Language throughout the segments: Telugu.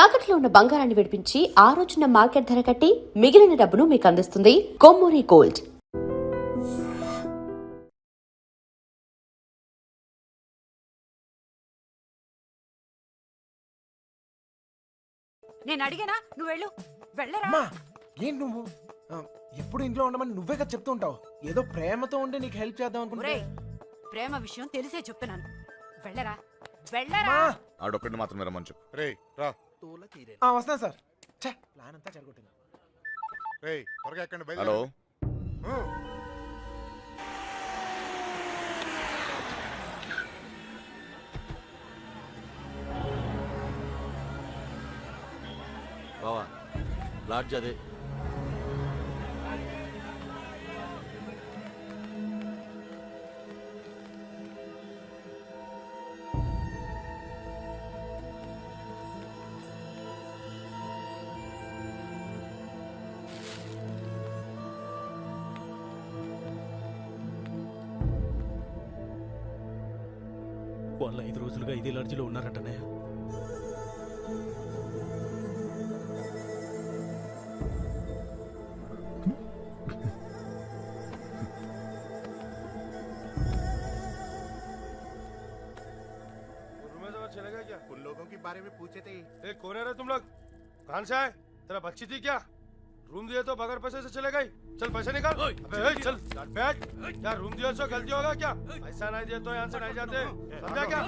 తాకట్లో ఉన్న బంగారాన్ని విడిపించి ఆ రోజున మార్కెట్ ధర కట్టి మిగిలిన డబ్బును మీకు అందిస్తుంది కొమ్మూరి గోల్డ్. నేను అడిగానా? నువ్వు వెళ్ళు. వెళ్ళరా. ఏం నువ్వు ఎప్పుడు ఇంట్లో ఉండమని నువ్వే కదా చెప్తూ ఉంటావు. ఏదో ప్రేమతో ఉండి నీకు హెల్ప్ చేద్దాం అనుకుంటే ప్రేమ విషయం తెలిసే చెప్తున్నాను. వెళ్ళరా వెళ్ళరా. ఆడొక్కడిని మాత్రం రమ్మని చెప్పు. రేయ్ రా. వస్తాను సార్. ప్లాన్ అంతా చెడగొట్టింది. రేయ్ త్వరగా ఎక్కండి. హలో బావా, లాడ్జ్ అదే. వాళ్ళు 5 రోజులుగా ఇదే లాడ్జిలో ఉన్నారటనే. चलेगा क्या? उन लोगों के बारे में पूछे थे. ए, कौन है रे तुम लोग? कहाँ से आए? तेरा बच्ची थी क्या? रूम दिए तो बगैर पैसे से चले गई. चल पैसे निकाल. अबे चल बैठ. क्या रूम दिया सो गलती होगा क्या? पैसा नहीं दिए तो यहाँ से नहीं जाते. समझा क्या?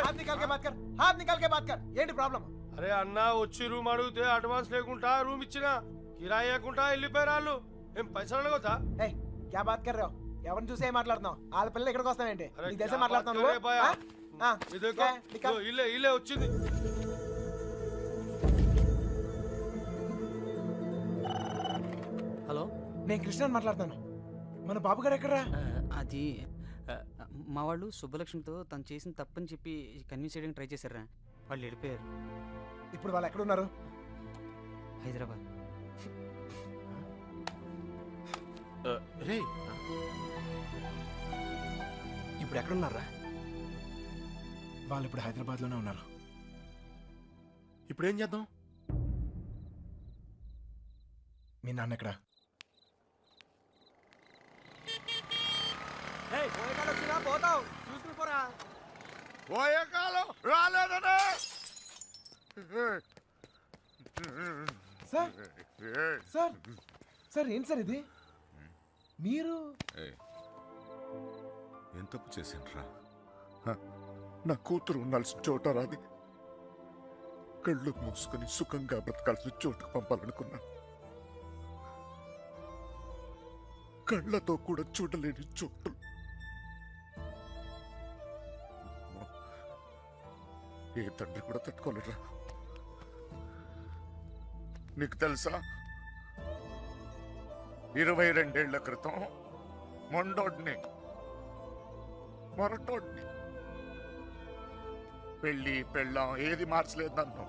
हाथ निकाल के बात कर. हाथ निकाल के बात कर. ఏంటి ప్రాబ్లం? అరే అన్న వచ్చి రూమ్ అడిగితే అడ్వాన్స్ లేకుండా రూమ్ ఇచ్చినా కిరాయి లేకుండా వెళ్ళిపోయారు వాళ్ళు. ఏం పైసలు అడగొద్దా? ఏయ్ क्या बात कर रहे हो? ఎవరిని చూసి ఏం మాట్లాడుతున్నావు? వాళ్ళ పిల్లలు ఇక్కడికి వస్తావేంటి? నీకు తెలిసే మాట్లాడుతున్నావు నువ్వు? ఇల్లే ఇల్లే వచ్చింది. హలో, నేను కృష్ణని మాట్లాడుతాను. మన బాబు గారు ఎక్కడరా? అది మా వాళ్ళు సుబ్బలక్ష్మితో తను చేసిన తప్పని చెప్పి కన్విన్స్ చేయడానికి ట్రై చేశారా. వాళ్ళు వెళ్ళిపోయారు. ఇప్పుడు వాళ్ళు ఎక్కడ ఉన్నారు? హైదరాబాద్. రే, ఇప్పుడు ఎక్కడ ఉన్నారా? వాళ్ళు ఇప్పుడు హైదరాబాద్ లోనే ఉన్నారు. ఇప్పుడు ఏం చేద్దాం? మీ నాన్న ఎక్కడ? పోతావు చూసుకుని పోరా. పోయే కాలం రాలేదనే. సార్ సార్ సార్ ఏంటి సార్ ఇది? మీరు ఏం తప్పు చేసిండ్రా? నా కూతురు ఉండాల్సిన చోట రాది. కళ్ళు మూసుకొని సుఖంగా బ్రతకాల్సిన చోటుకు పంపాలనుకున్నా. కళ్ళతో కూడా చూడలేని చోటు. ఏ తండ్రి కూడా తట్టుకోలేరా. నీకు తెలుసా, 22 ఏళ్ల క్రితం మొండోడ్ని మొరటోడ్ని పెళ్ళి పెళ్ళాం ఏది మార్చలేదు నన్ను.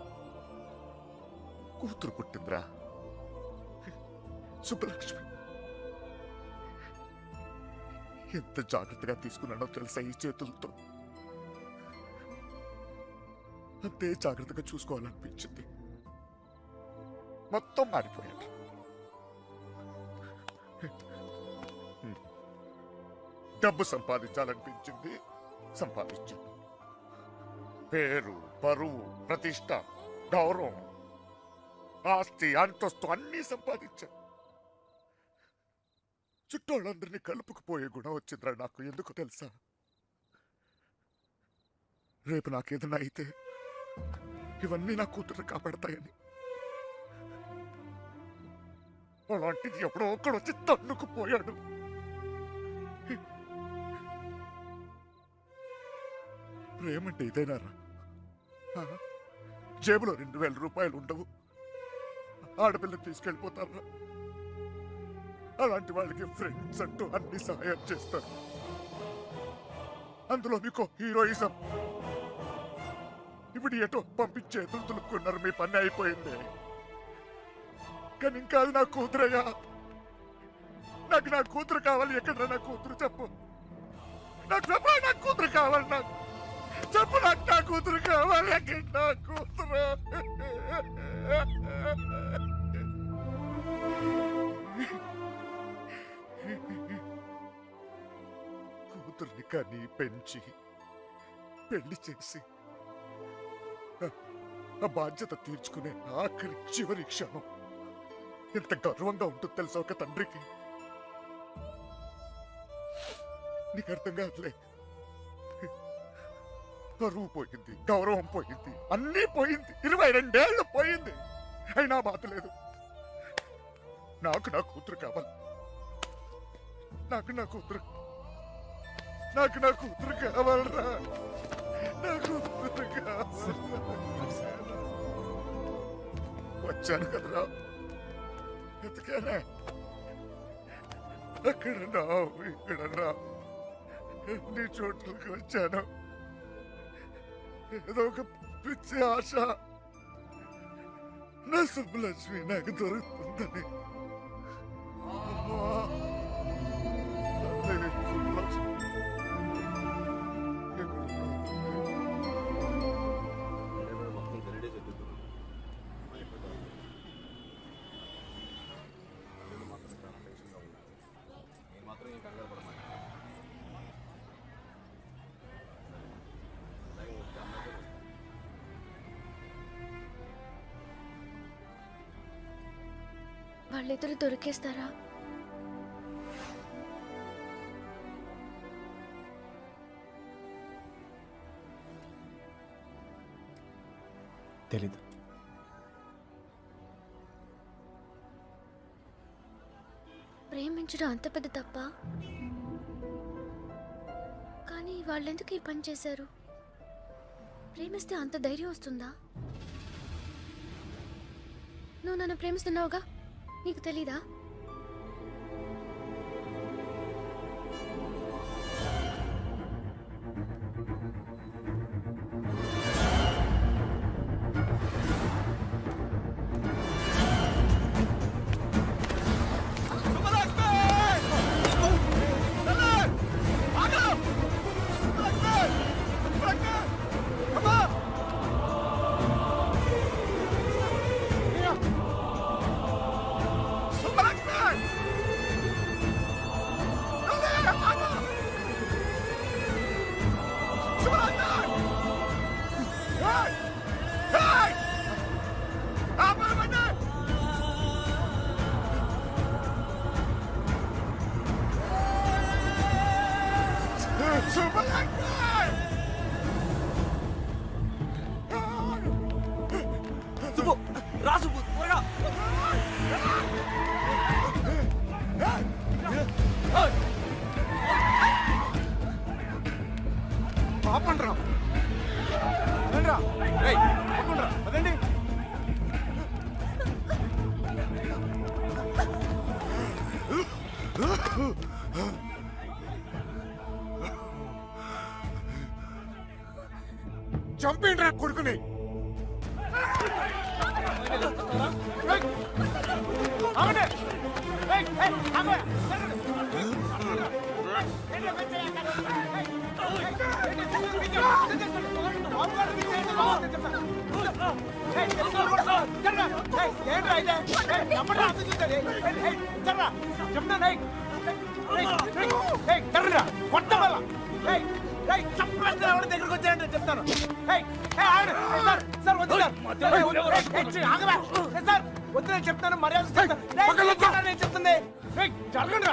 కూతురు పుట్టిందిరా, సుబ్బలక్ష్మి. ఎంత జాగ్రత్తగా తీసుకున్నానో తెలుసా ఈ చేతులతో. అంతే జాగ్రత్తగా చూసుకోవాలనిపించింది. మొత్తం మారిపోయాడు. డబ్బు సంపాదించాలనిపించింది, సంపాదించాను. పేరు, పరువు, ప్రతిష్ట, గౌరవం, ఆస్తి, అంతస్తు అన్నీ సంపాదించాను. చుట్టోళ్ళందరినీ కలుపుకుపోయే గుణం వచ్చిందిరా నాకు. ఎందుకు తెలుసా? రేపు నాకేదైనా అయితే ఇవన్నీ నా కూతురు కాపాడతాయని. అలాంటిది ఎప్పుడో ఒక్కడు వచ్చి తన్నుకుపోయాడు. ప్రేమంటే ఇదేనారా? జేబులో 2000 రూపాయలు ఉండవు, ఆడపిల్లని తీసుకెళ్ళిపోతారా? అలాంటి వాళ్ళకి ఫ్రెండ్స్ అంటూ అన్ని సహాయం చేస్తారు. అందులో మీకు హీరోయిజం. ఇప్పుడు ఎటో పంపించే దులుపుకున్నారు. మీ పని అయిపోయింది. కానీ ఇంకా అది నా కూతురయ్యా. నాకు నా కూతురు కావాలి. ఎక్కడ నా కూతురు చెప్పు. నాకు చెప్పు, నా కూతురు కావాలి. నాకు చెప్పు, నాకు నా కూతురు కావాలి. ఎక్కడ నా కూతురు? కని పెంచి పెళ్లి చేసి ఆ బాధ్యత తీర్చుకునే ఆఖరి చివరి క్షణం ఎంత గర్వంగా ఉంటుంది తెలుసా ఒక తండ్రికి. నీకు అర్థం కాదులే. పరువు పోయింది, గౌరవం పోయింది, అన్నీ పోయింది, 22 ఏళ్ళు పోయింది. అయినా బాధ లేదు. నాకు నా కూతురు కావాలి. నాకు నా కూతురు కావాలరా. నా కూతురు కావాలి. వచ్చాను కదరా, ఎతికానే. అక్కడ నా ఇక్కడ నా నీ చోట్లకి వచ్చాను. ఏదో ఒక పిచ్చి ఆశ, నా సుబ్బలక్ష్మి నాకు దొరుకుతుందని. అమ్మా, తల్లి సుబ్బలక్ష్మి వాళ్ళిద్దరు దొరికేస్తారా? తెలీదు. ప్రేమించడం అంత పెద్ద తప్ప? కానీ వాళ్ళెందుకు ఈ పని చేశారు? ప్రేమిస్తే అంత ధైర్యం వస్తుందా? నువ్వు నన్ను ప్రేమిస్తున్నావుగా, నీకు తెలీదా? చంపేండ్రా కొడుకుని. దగ్గరకు వచ్చాయంటే చెప్తాను. వద్దు, నేను చెప్తాను, మర్యాద చెప్తుంది. జరగండి,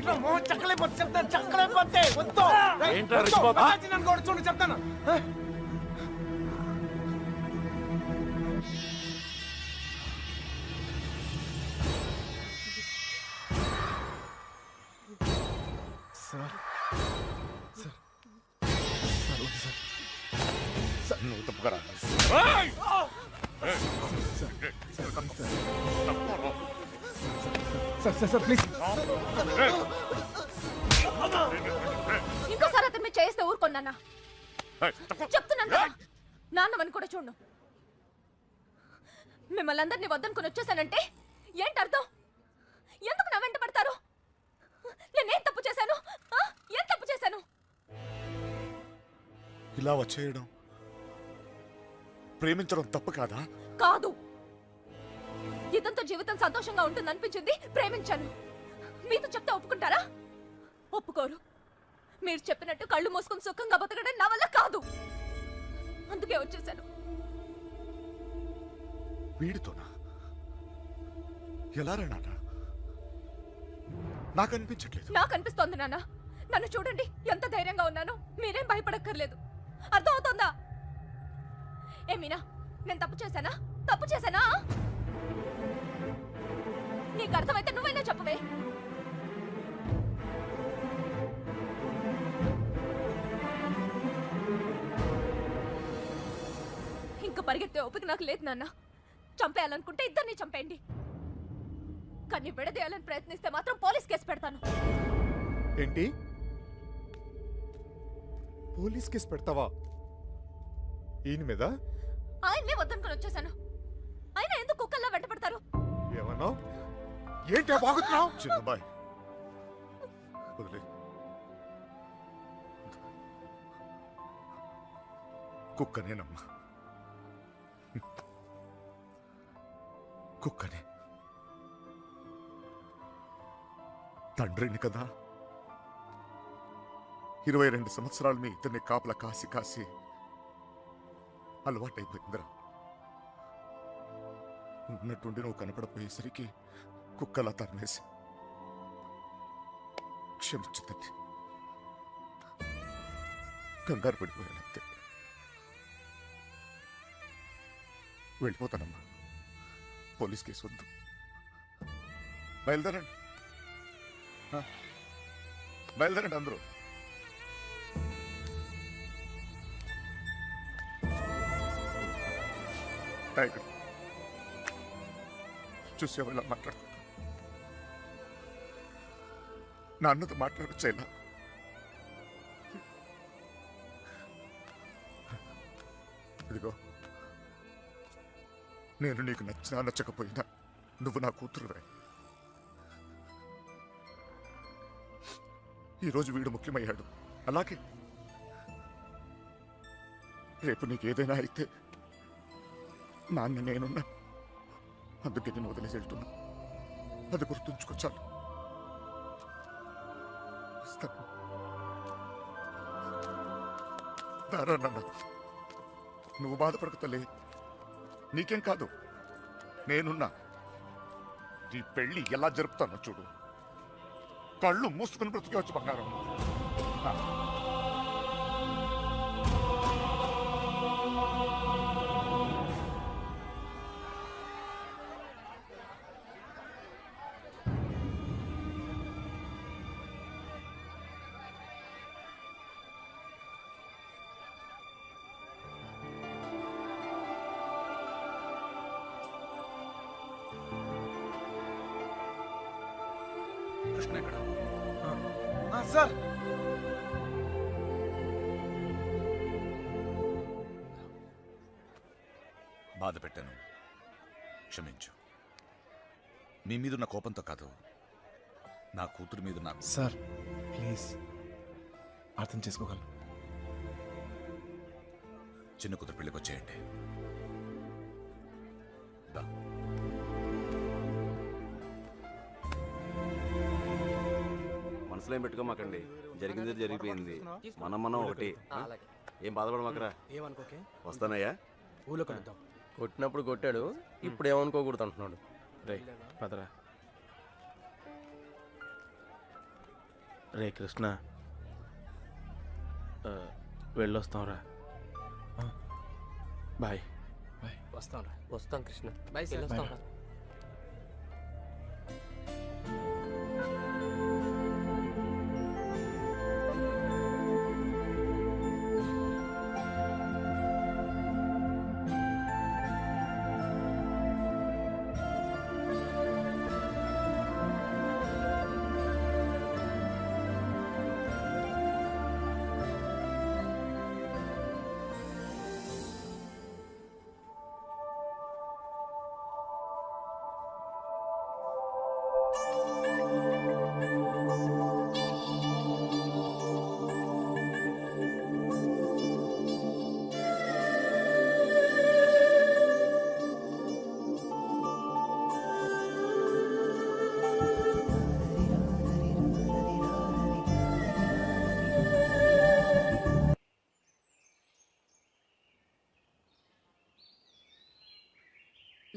ఇట్లా మోహన్ చక్కలేకపోతే చెప్తాను, చక్కలేకపోతే వద్దు. నన్ను కూడా చూడండి, చెప్తాను. సార్ నువ్వు తప్పుకరా. Sir please. ఇంకోసారి అతను మీరు చేస్తే ఊరుకున్నానా? చెప్తున్నాను కదా, నాన్నవని కూడా చూడు. మిమ్మల్ని అందరినీ వద్దనుకుని వచ్చేసానంటే ఏంటి అర్థం? ఎందుకు నా వెంట పడతారు? నేనేం తప్పు చేశాను? ఏం తప్పు చేశాను? ఇలా వచ్చేయడం, ప్రేమించడం తప్పు కాదా? కాదు. ఇదంతా జీవితం సంతోషంగా ఉంటుంది అనిపించింది, ప్రేమించాను. మీతో చెప్తే ఒప్పుకుంటారా? ఒప్పుకోరు. మీరు చెప్పినట్టు కళ్ళు మూసుకుని సుఖంగా బతకడం నా వల్ల కాదు. అందుకే వచ్చేసాను. వీడితోనా? ఎలా రా నాన్న? నాకు అనిపించట్లేదు. నాకు అనిపిస్తోంది నాన్న. నన్ను చూడండి, ఎంత ధైర్యంగా ఉన్నాను. మీరేం భయపడక్కర్లేదు. అర్థం అవుతోందా? ఏ మీనా, నేను తప్పు చేశానా? తప్పు చేశానా? నీకు అర్థమైతే నువ్వైనా చెప్పవే. ఇంకా పరిగెత్తే ఓపిక నాకు లేదు నాన్న. చంపేయాలనుకుంటే ఇద్దరిని చంపేయండి. కానీ విడదీయాలని ప్రయత్నిస్తే మాత్రం పోలీస్ కేసు పెడతాను. ఏంటి? పోలీస్ కేసు పెడతావా? ఈయన మీద? ఆయన్నే వద్దనుకొని వచ్చేసాను. ఆయన ఎందుకు కుక్కల్లా వెంట పడతారు? ఏమన్నావు? ఏంటి బాగుతున్నావు? చిన్నబాయ్ వదిలే. కుక్కనేనమ్మా, కుక్కనే. తండ్రిని కదా, 22 సంవత్సరాలు మీ ఇద్దరిని కాపలా కాసి కాసి అలవాటైపోయిందిరా. ఉన్నట్టుండి నువ్వు కనపడపోయేసరికి కుక్కలా తరిమేసి. క్షమించు తండ్రి, కంగారు పడిపోయానంతే. వెళ్ళిపోతానమ్మా. పోలీస్ కేసు వద్దు. బయలుదేరండి, బయలుదేరండి అందరూ. టైగర్ చూసేవాళ్ళ మాట్లాడుకుంటా. నా అన్నతో మాట్లాడొచ్చేలా. ఇదిగో, నేను నీకు నచ్చినా నచ్చకపోయినా నువ్వు నా కూతురువే. ఈరోజు వీడు ముఖ్యమయ్యాడు, అలాగే రేపు నీకేదైనా అయితే నాన్న నేనున్నా. అందుకే నేను వదిలేసి వెళ్తున్నా. అది గుర్తుంచుకోచాలు. దారా నాన్న, నువ్వు బాధపడకు తల్లి. నీకేం కాదు, నేనున్నా. నీ పెళ్లి ఎలా జరుపుతానో చూడు. కళ్ళు మూసుకుని బ్రతికేవచ్చు బంగారం. కృష్ణ ఎక్కడ? సార్, బాధ పెట్టాను, క్షమించు. మీ మీదున్న కోపంతో కాదు, నా కూతురు మీద నా. సార్ ప్లీజ్ అర్థం చేసుకోగలను. చిన్న కూతురు పెళ్ళికి వచ్చేయండి. దా. మనసులో ఏం పెట్టుకోమాకండి, జరిగింది జరిగిపోయింది. మనం ఒకటి. ఏం బాధపడమాకరా. ఏమనుకోకే, వస్తానయ్యా. ఊళ్ళో కలుద్దాం. కొట్టినప్పుడు కొట్టాడు, ఇప్పుడు ఏమనుకోకూడదు అంటున్నాడు. రే పదరా. రే కృష్ణ, వెళ్ళొస్తాంరా. బాయ్. వస్తాం రా. వస్తాం కృష్ణ. Bye sir.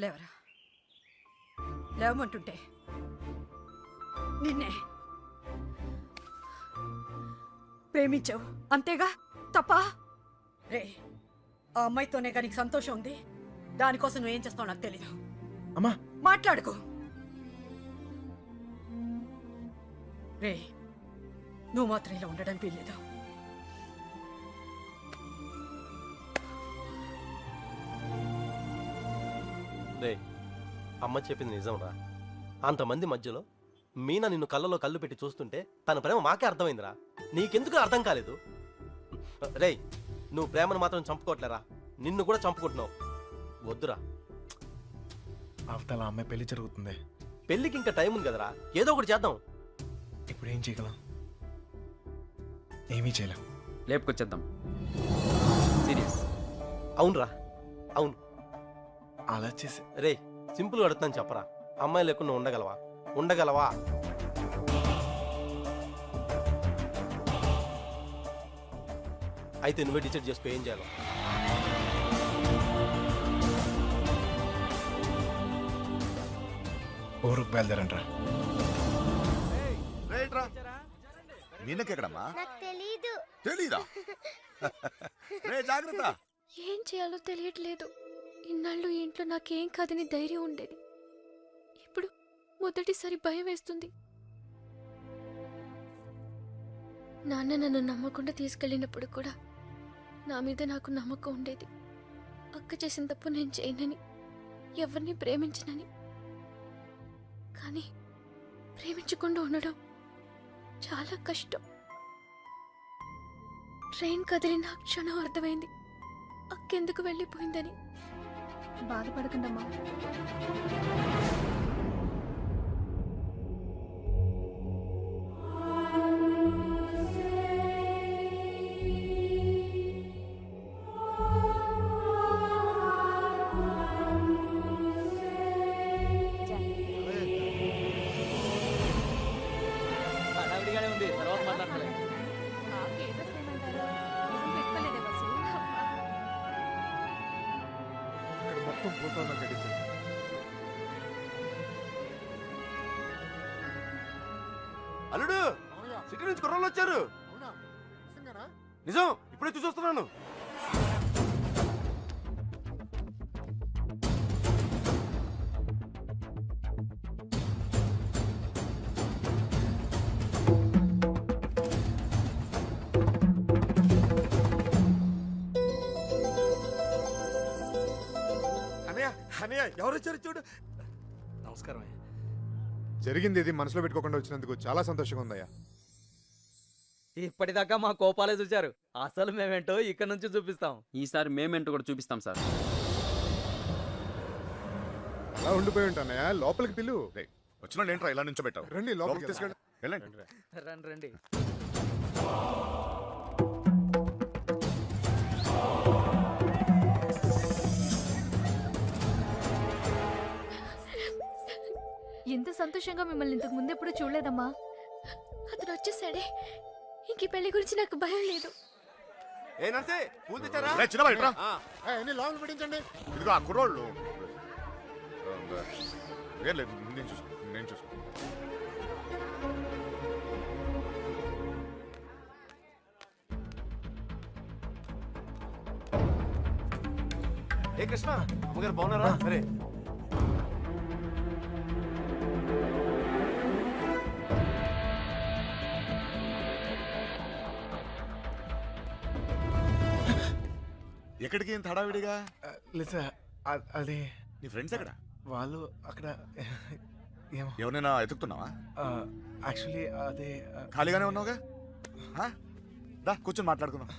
లేవరా, లేవమంటుంటే నిన్నే ప్రేమించావు అంతేగా, తప్ప? రే, ఆ అమ్మాయితోనే కానీ నీకు సంతోషం ఉంది. దానికోసం నువ్వేం చేస్తావు నాకు తెలీదు. అమ్మా మాట్లాడుకో. రే, నువ్వు మాత్రం ఇలా ఉండడం వీల్లేదు. రే, అమ్మ చెప్పింది నిజంరా. అంతమంది మధ్యలో మీనా నిన్ను కళ్ళలో కళ్ళు పెట్టి చూస్తుంటే తన ప్రేమ మాకే అర్థమైందిరా. నీకెందుకు అర్థం కాలేదు? రేయ్, నువ్వు ప్రేమను మాత్రం చంపుకోవట్లేరా, నిన్ను కూడా చంపుకుంటున్నావు. వద్దురా. అవతల అమ్మాయి పెళ్లి జరుగుతుంది. పెళ్ళికి ఇంకా టైం ఉంది కదరా, ఏదో ఒకటి చేద్దాం. ఇప్పుడు ఏం చేయగలం? ఏమీ చేయలేం. లేపుకొచ్చేద్దాం. సీరియస్. అవునరా, అవును. అలా చేసి రే, సింపుల్గా అడుగుతాను చెప్పరా, అమ్మాయి లేకుండా ఉండగలవా? ఉండగలవా? అయితే నువ్వే డిసైడ్ చేసుకో ఏం చేయాలో. ఊరుకు బయలుదేరంట్రా. మీనకెక్కడమ్మా? నాకు తెలీదు. తెలీదా? రే జాగ్రత్త. ఏం చేయాలో తెలియట్లేదు. ఇన్నాళ్ళు ఈ ఇంట్లో నాకేం కాదని ధైర్యం ఉండేది. ఇప్పుడు మొదటిసారి భయం వేస్తుంది. నాన్న నన్ను నమ్మకుండా తీసుకెళ్ళినప్పుడు కూడా నా మీద నాకు నమ్మకం ఉండేది. అక్క చేసిన తప్పు నేను చేయనని, ఎవరిని ప్రేమించనని. కానీ ప్రేమించకుండా ఉండడం చాలా కష్టం. ట్రైన్ కదిలిన క్షణం అర్థమైంది అక్కెందుకు వెళ్ళిపోయిందని. బాధపడకండమ్మా. ఉంది, తర్వాత మాట్లాడలే. ఇక్కడ మొత్తం పోతాను కడిచి. అల్లుడు, సిటీ నుంచి కుర్రోళ్ళు వచ్చారు. నిజం, ఇప్పుడే చూసొస్తున్నాను. అనయ్య, ఎవరు వచ్చారు చూడు. నమస్కారం. జరిగింది ఇది మనసులో పెట్టుకోకుండా వచ్చినందుకు చాలా సంతోషంగా ఉందయ్యా. ఇప్పటిదాకా మా కోపాలే చూశారు, అసలు మేమేంటో ఇక్కడ నుంచి చూపిస్తాం. ఈసారి మేమేంటో కూడా చూపిస్తాం సార్. అలా ఉండిపోయి ఉంటానయ్యా, లోపలికి పిలు. వచ్చిన ఏంట్రా ఇలా నుంచోబెట్టావు? రండి లోపలికి తీసుకెళ్ళి. వెళ్ళండి. రండి రండి. ఎంత సంతోషంగా మిమ్మల్ని ఇంతకు ముందు ఎప్పుడు చూడలేదమ్మా. అతను వచ్చేసాడే, ఇంక ఈ పెళ్లి గురించి నాకు భయం లేదు. ఏ నర్సే, పూలు తెచ్చారా? రే, చిన్నవాడు ఇట్రా. అన్ని లోపల పెట్టించండి. ఇదిగో ఆ కుర్రోళ్ళు. ఏం లేదు, నేను చూసుకో. ఏ కృష్ణ, అమ్మగారు బాగున్నారా? అరే ఎక్కడికి ఇంత హడావిడిగా? లేదా అది నీ ఫ్రెండ్స్ ఎక్కడ? వాళ్ళు అక్కడ ఏమో. ఎవరైనా ఎతుకుతున్నావా? యాక్చువల్లీ అదే ఖాళీగానే ఉన్నావుగా, దా కూర్చొని మాట్లాడుకుందాం.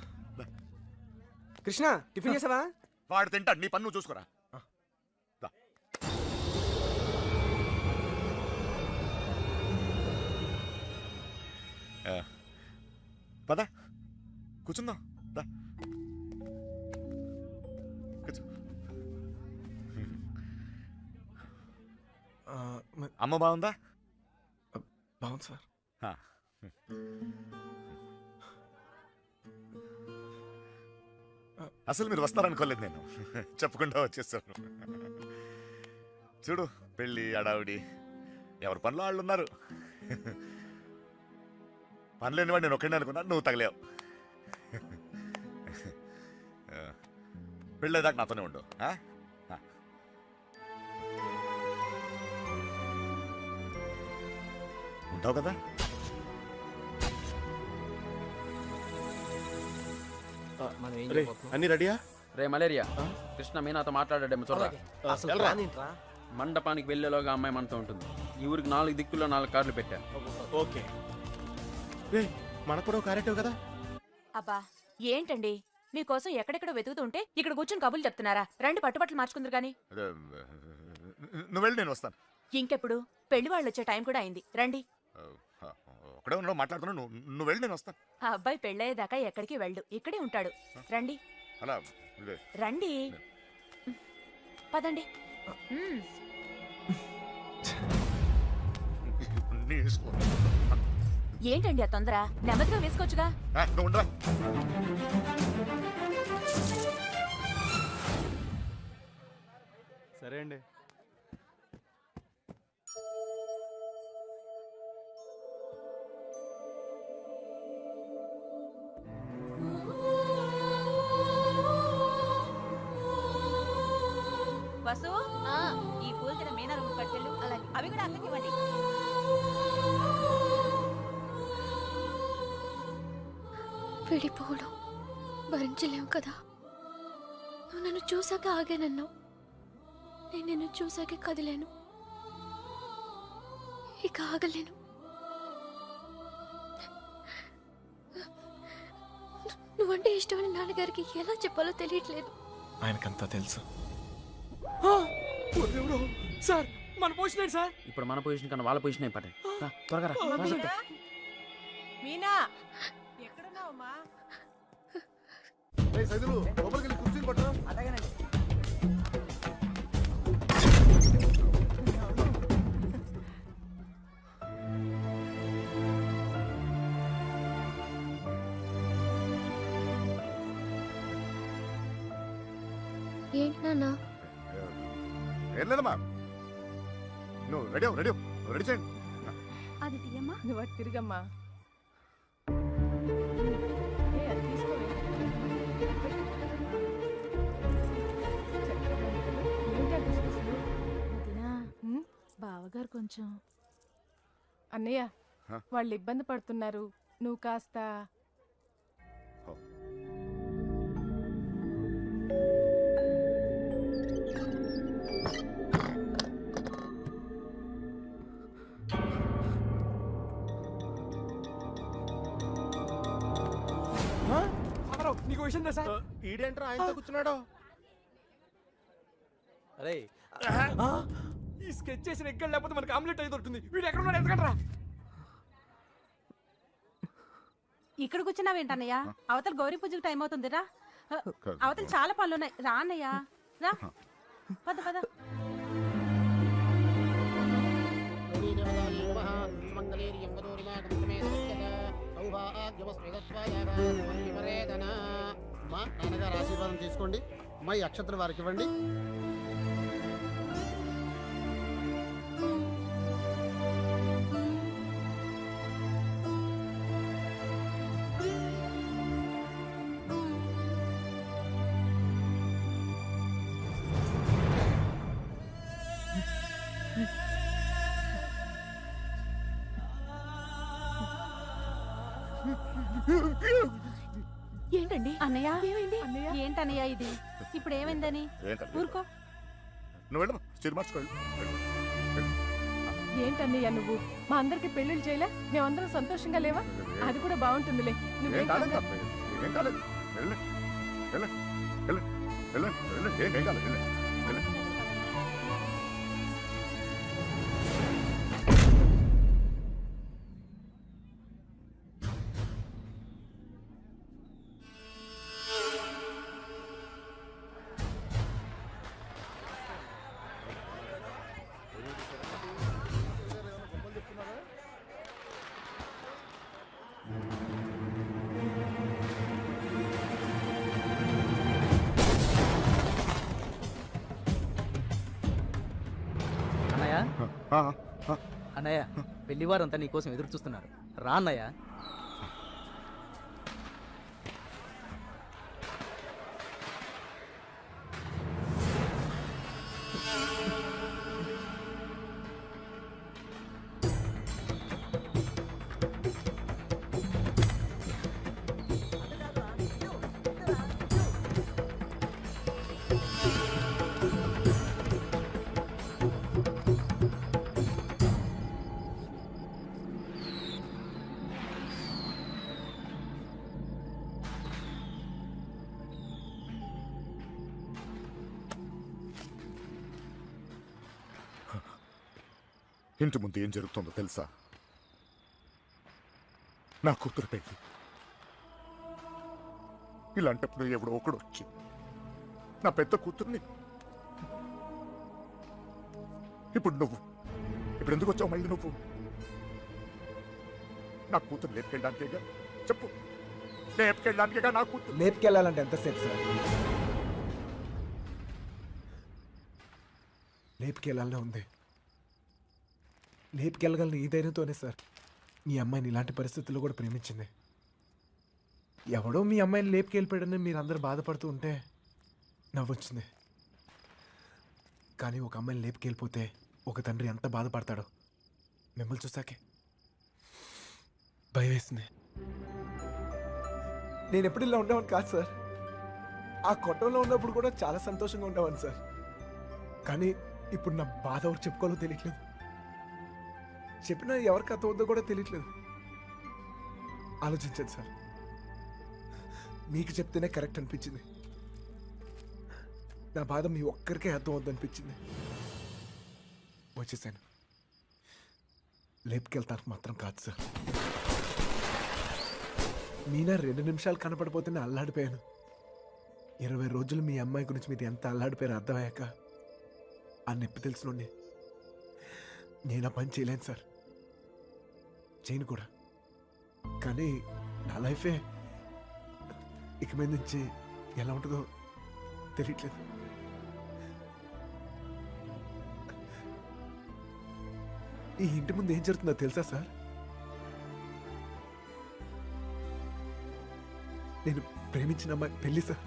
కృష్ణ, టిఫిన్ చేసావా? వాడు తింటాడు, నీ పన్ను చూసుకోరా. దా. పద కూర్చుందాం. దా కూర్చో. అమ్మ బాగుందా? బాగుంది సార్. అసలు మీరు వస్తారనుకోలేదు నేను, చెప్పకుండా వచ్చేసాను. చూడు పెళ్ళి అడావిడి ఎవరి పనిలో వాళ్ళు ఉన్నారు. పని లేనివాడు నేను ఒక్కడే అనుకున్నా, నువ్వు తగిలేవు. పెళ్ళేదాకా నాతోనే ఉండు. ఆ? ఆ. ఉంటావు కదా? అన్ని రెడీయా? రే మలేరియా, కృష్ణ మీనాతో మాట్లాడాడేమో చూడరా. అసలు ప్లాన్ ఏంట్రా? మండపానికి వెళ్ళేలోగా అమ్మాయి మనతో ఉంటుంది. ఈ ఊరికి 4 దిక్కుల్లో 4 కార్లు పెట్టా. ఓకే. రే మనకు కూడా క్యారెక్టర్ కదా. అబ్బా ఏంటండి మీకోసం ఎక్కడెక్కడ వెతుకుతుంటే ఇక్కడ కూర్చొని కబుర్లు చెప్తున్నారా? రండి పట్టుబట్టలు మార్చుకుందరు గాని. అదే, నువ్వు వెళ్ళి నేను వస్తాను. ఇంకెప్పుడు పెళ్లి వాళ్ళు వచ్చే టైం కూడా అయింది. రండి. ఒకడే ఉన్నావు మాట్లాడుతున్నావు, నువ్వు వెళ్ళి నేను వస్తాను. ఆ అబ్బాయి పెళ్ళయ్యేదాకా ఎక్కడికి వెళ్ళు, ఇక్కడే ఉంటాడు. రండి అలా ఇదే. రండి పదండి. మ్మ్. నీ ఇష్టం. ఏంటండి ఆ తొందర? నెమ్మదిగా వేసుకోవచ్చుగా. నువ్వు ఉండరా. సరే అండి. వసు ఈ పూలు తిన మీనా రూమ్ పట్టుకెళ్ళు. అలాగే అవి కూడా అక్కడికి ఇవ్వండి. విడిపోవడం భరించలేవు కదా. నువ్వు నన్ను చూసాక ఆగానన్నావు, నేను నిన్ను చూసాకే కదిలేను. ఇక ఆగలేను. నువ్వంటే ఇష్టమని నాన్నగారికి ఎలా చెప్పాలో తెలియట్లేదు. ఆయనకంతా తెలుసు. సార్ మన పొజిషన్ సార్. ఇప్పుడు మన పొజిషన్ కన్నా వాళ్ళ పొజిషన్ అయిపోతాయి. త్వరగా రా. మీనా ఎక్కడున్నావమ్మా? సైదులు లోపలికి వెళ్ళి కూర్చుని పట్టరా. అలాగేనండి. ఏంటి నాన్న? ఏం లేదమ్మా, నువ్వు రెడీ రెడీ రెడీ చేయండి. అది తీయమ్మా. నువ్వు అటు తిరిగమ్మా. బావగారు కొంచెం అన్నయ్య హ? వాళ్ళు ఇబ్బంది పడుతున్నారు, నువ్వు కాస్త. నీకు విషయం తెలుసా? ఈడేంట్రా ఆయనతో కూర్చున్నాడు? అరే ఈ స్కెచ్ చేసిన ఎక్కడ లేకపోతే మనకి ఆమ్లెట్ అయి దొరుకుతుంది. వీడు ఎక్కడ ఉన్నాడు? ఎదగడరా. ఇక్కడ కూర్చున్నావేంటన్నయ్య? అవతల గౌరీ పూజకి టైం అవుతుంది రా. అవతల చాలా పనులు ఉన్నాయి. రా అన్నయ్య రా. పద పద. నాన్నగారు ఆశీర్వాదం తీసుకోండి. అమ్మాయి అక్షతలు వారికి ఇవ్వండి. ఏంటండి అన్నయ్య? ఏమైంది అన్నయ్య? ఏంటన్నయ్య ఇది? ఇప్పుడు ఏమైందని? ఏం కాదు. ఊరుకో. నువ్వు వెళ్ళమ్మా, చీర మార్చుకోండి. ఏంటన్నయ్య నువ్వు? మా అందరికి పెళ్లిళ్ళు చేయలే? మేమందరం సంతోషంగా లేవా? అది కూడా బాగుంటుందిలే. నువ్వేం ఏం కాలేదు, కంగారు- ఏం కాలేదు. వెళ్ళు వెళ్ళు వెళ్ళు వెళ్ళు వెళ్ళు. ఏం కాలేదు. వెళ్ళు వెళ్ళు. అన్నయ్య పెళ్లివారంతా నీకోసం ఎదురు చూస్తున్నారు, రా అన్నయ్య. ఇంటి ముందు ఏం జరుగుతుందో తెలుసా? నా కూతురు పెళ్లి. ఇలాంటప్పుడు ఎవడో ఒకడు వచ్చి నా పెద్ద కూతుర్ని, ఇప్పుడు ఎందుకు వచ్చావు మళ్ళీ నువ్వు? నా కూతురు లేపుకెళ్ళడానికేగా? చెప్పు, లేపుకెళ్ళడానికేగా నా కూతురు? లేపుకెళ్ళాలంటే ఎంతసేపు సార్? లేపుకెళ్ళాలనే ఉంది. లేపుకెళ్ళగలను ఈ ధైర్యంతోనే సార్ మీ అమ్మాయిని ఇలాంటి పరిస్థితుల్లో కూడా ప్రేమించింది. ఎవడో మీ అమ్మాయిని లేపుకెళ్ళిపోయాడని మీరు అందరూ బాధపడుతూ ఉంటే నవ్వొచ్చింది. కానీ ఒక అమ్మాయిని లేపుకెళ్ళిపోతే ఒక తండ్రి ఎంత బాధపడతాడో మిమ్మల్ని చూసాకే భయం వేసింది. నేను ఎప్పుడు ఇలా ఉండేవాడిని కాదు సార్. ఆ కొట్టంలో ఉన్నప్పుడు కూడా చాలా సంతోషంగా ఉండేవాడిని సార్. కానీ ఇప్పుడు నా బాధ ఎవరు చెప్పుకోవాలో తెలియట్లేదు. చెప్పినా ఎవరికి అర్థం అవుతుందో కూడా తెలియట్లేదు. ఆలోచించండి సార్. మీకు చెప్తేనే కరెక్ట్ అనిపించింది. నా బాధ మీ ఒక్కరికే అర్థం అవుద్ది అనిపించింది. వచ్చేసాను. లేపుకెళ్తానికి మాత్రం కాదు సార్. మీనా 2 నిమిషాలు కనపడిపోతేనే అల్లాడిపోయాను. 20 రోజులు మీ అమ్మాయి గురించి మీరు ఎంత అల్లాడిపోయారో అర్థమయ్యాక ఆ నొప్పి తెలుసునండి. నేను ఆ పని చేయలేను సార్, చేయను కూడా. కానీ నా లైఫే ఇక మీద నుంచి ఎలా ఉంటుందో తెలియట్లేదు. ఈ ఇంటి ముందు ఏం జరుగుతుందో తెలుసా సార్? నేను ప్రేమించిన అమ్మాయి పెళ్లి సార్.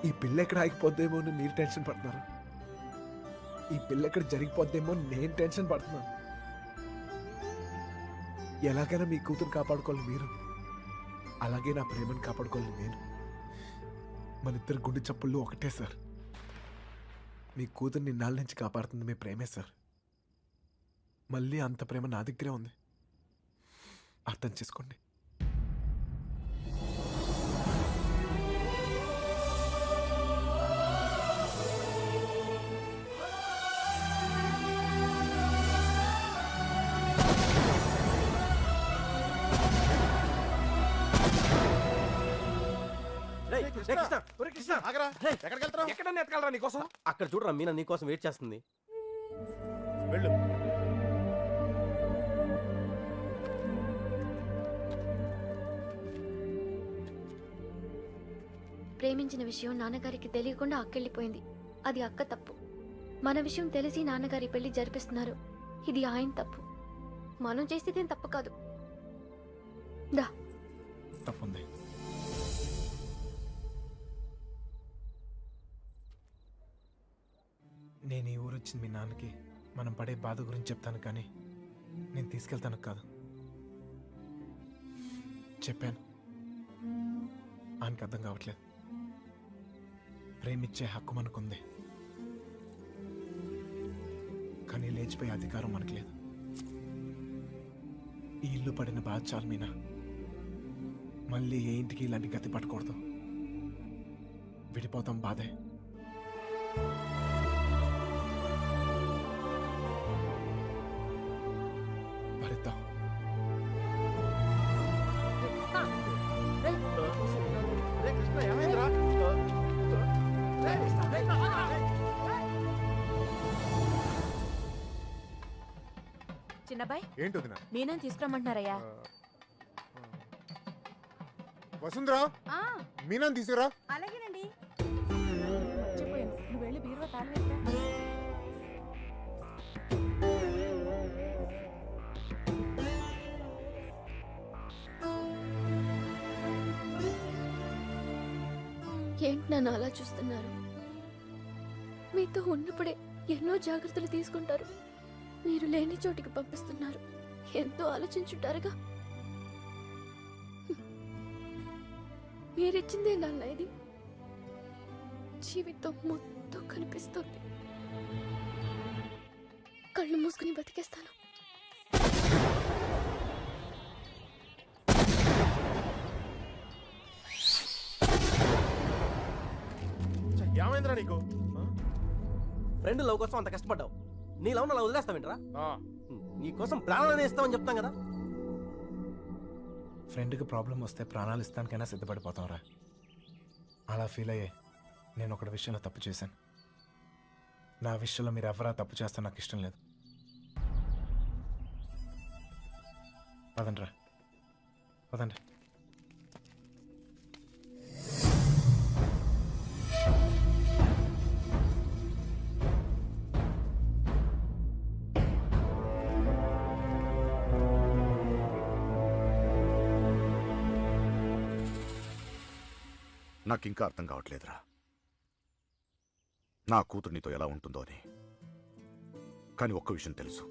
ఈ పిల్ల ఎక్కడ ఆగిపోద్దేమో అని మీరు టెన్షన్ పడుతున్నారు. ఈ పిల్ల ఎక్కడ జరిగిపోద్దేమో నేను టెన్షన్ పడుతున్నాను. ఎలాగైనా మీ కూతురు కాపాడుకోవాలి మీరు, అలాగే నా ప్రేమను కాపాడుకోవాలి నేను. మన ఇద్దరు గుండె చప్పుళ్ళు ఒకటే సార్. మీ కూతుర్ని ఇన్నాళ్ళ నుంచి కాపాడుతుంది మీ ప్రేమే సార్. మళ్ళీ అంత ప్రేమ నా దగ్గరే ఉంది. అర్థం చేసుకోండి. ఎక్కడన్నా ఎత్తగలరా నీకోసం? అక్కడ చూడరా, మీనా నీకోసం వెయిట్ చేస్తుంది. వెళ్ళు. ప్రేమించిన విషయం నాన్నగారికి తెలియకుండా అక్కెళ్ళిపోయింది. అది అక్క తప్పు. మన విషయం తెలిసి నాన్నగారి పెళ్లి జరిపిస్తున్నారు. ఇది ఆయన తప్పు. మనం చేసేదేం తప్పు కాదు. దా తప్పుంది. నేను ఈ ఊరు వచ్చింది మీ నాన్నకి మనం పడే బాధ గురించి చెప్తాను, కానీ నేను తీసుకెళ్తాను కాదు. చెప్పాను, ఆయనకి అర్థం కావట్లేదు. ప్రేమిచ్చే హక్కు మనకుంది, కానీ లేచిపోయే అధికారం మనకు లేదు. ఈ ఇల్లు పడిన బాధ చాలు మీనా. మళ్ళీ ఏ ఇంటికి ఇలాంటి గతి పట్టకూడదు. విడిపోతాం, బాధే. భరిద్దాం. చిన్నబాయ్, ఏంటి వదినా? మీనని తీసుకురమ్మంటున్నారయ్యా. వసుంధరా, మీనాన్ని తీసుకురా. అలాగేనండి. నువ్వు వెళ్ళి బీరువా తాళం ఏంటి నన్ను అలా చూస్తున్నారు? మీతో ఉన్నప్పుడే ఎన్నో జాగ్రత్తలు తీసుకుంటారు. మీరు లేని చోటికి పంపిస్తున్నారు. ఎంతో ఆలోచించుంటారుగా. మీరిచ్చిందే నాన్న ఇది. జీవితం మొత్తం కనిపిస్తుంది. కళ్ళు మూసుకుని బతికేస్తాను. ఏమైందిరా నీకు ఫ్రెండ్ లవ్ కోసం అంత కష్టపడ్డావు, నీ లవ్ అలా వదిలేస్తావేంట్రా? నీకోసం ప్రాణాలు ఇస్తామని చెప్తాం కదా. ఫ్రెండ్కి ప్రాబ్లం వస్తే ప్రాణాలు ఇస్తానికైనా సిద్ధపడిపోతాంరా. అలా ఫీల్ అయ్యే నేను ఒకటి విషయంలో తప్పు చేశాను. నా విషయంలో మీరు ఎవరా తప్పు చేస్తే నాకు ఇష్టం లేదు. పదండి రా, పదండి. నాకింకా అర్థం కావట్లేదురా, నా కూతురు నీతో ఎలా ఉంటుందో అని. కానీ ఒక్క విషయం తెలుసు,